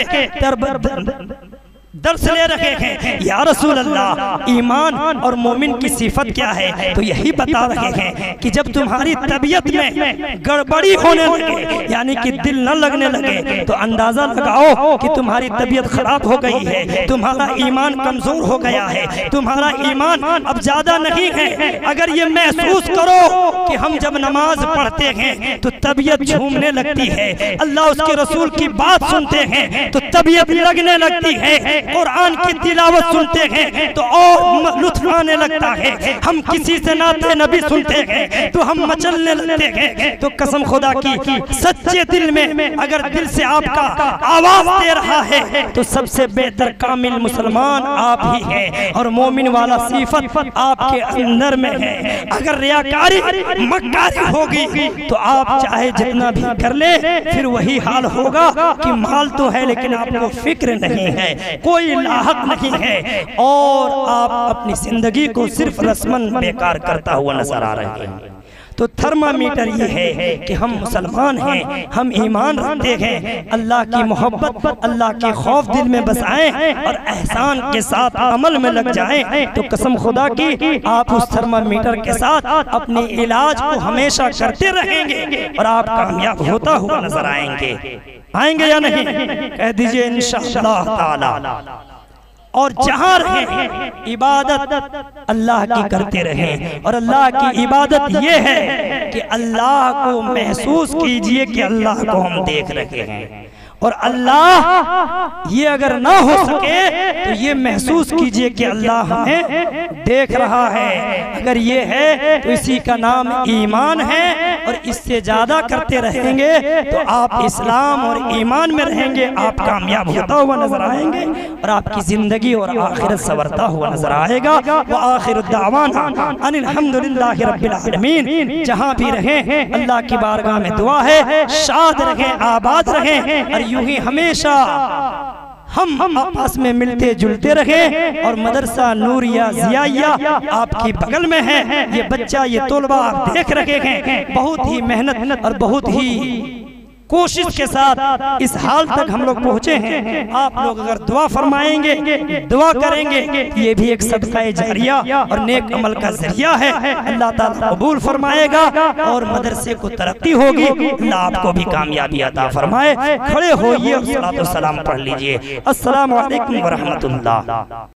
दर्स ले रहे हैं। या रसूल अल्लाह, ईमान और मोमिन की सिफत क्या है? तो यही बता रहे हैं कि जब तुम्हारी तबीयत में गड़बड़ी होने लगे, यानी कि दिल न लगने लगे, तो अंदाजा लगाओ कि तुम्हारी तबीयत खराब हो गई है, तुम्हारा ईमान कमजोर हो गया है, तुम्हारा ईमान अब ज्यादा नहीं है। अगर ये महसूस करो कि हम जब नमाज पढ़ते हैं तो तबीयत झूमने लगती है, अल्लाह उसके रसूल की बात सुनते हैं तो तबीयत लगने लगती है, कुरान की तिलावत सुनते हैं तो और लुत्फ आने लगता है, हम किसी से नाते नबी सुनते हैं तो हम मचलने लगते हैं। तो कसम खुदा की, सच्चे दिल में अगर दिल से आपका आवाज दे रहा है तो सबसे बेहतर कामिल मुसलमान आप ही हैं और मोमिन वाला सिफत आपके अंदर में है। अगर रियाकारी मक्कारी होगी तो आप चाहे जितना भी कर ले फिर वही हाल होगा कि माल तो है लेकिन आपको फिक्र नहीं है, कोई लाहक नहीं है और आप अपनी जिंदगी को सिर्फ रस्मन बेकार करता हुआ नजर आ रहे हैं। तो थर्मामीटर ये है कि हम मुसलमान हैं, हम ईमान रखते हैं, अल्लाह की मोहब्बत, अल्लाह के खौफ दिल में बसाएं और एहसान के साथ अमल में लग जाएं। तो कसम खुदा की, आप उस थर्मामीटर के साथ अपने इलाज को हमेशा करते रहेंगे और आप कामयाब होता हुआ नजर आएंगे या नहीं? कह दीजिए इंशाअल्लाह ताला। और जहाँ रहें इबादत अल्लाह की करते रहें और अल्लाह की इबादत ये है कि अल्लाह को महसूस कीजिए कि अल्लाह को हम देख रहे हैं और अल्लाह ये अगर ना हो सके तो ये महसूस कीजिए कि अल्लाह हमें देख रहा है। अगर ये है तो इसी का नाम ईमान है और इससे ज्यादा करते रहेंगे तो आप इस्लाम और ईमान में रहेंगे, आप कामयाब होता हुआ नजर आएंगे और आपकी जिंदगी और आखिरत संवरता हुआ नजर आएगा। व आखिर दावाना अनिल हम्दुलिल्लाहि रब्बिल आलमीन। जहाँ भी रहें अल्लाह की बारगाह में दुआ है, शाद रहें, आबाद रहें और यूं ही हमेशा हम आपस में मिलते जुलते रहे। और मदरसा नूरिया जियाइया आपकी बगल में है, ये बच्चा, ये तोलबा आप देख रहे हैं, बहुत ही मेहनत और बहुत ही कोशिश के साथ इस हाल तक हम लोग पहुँचे हैं। आप लोग अगर दुआ फरमाएंगे, दुआ करेंगे, ये भी एक सदका जारिया और नेक अमल का जरिया है, अल्लाह ताला कबूल फरमाएगा और मदरसे को तरक्की होगी, अल्लाह आपको भी कामयाबी अता फरमाए। खड़े होइए और सलातो सलाम पढ़ लीजिए। अस्सलामु अलैकुम व रहमतुल्लाह।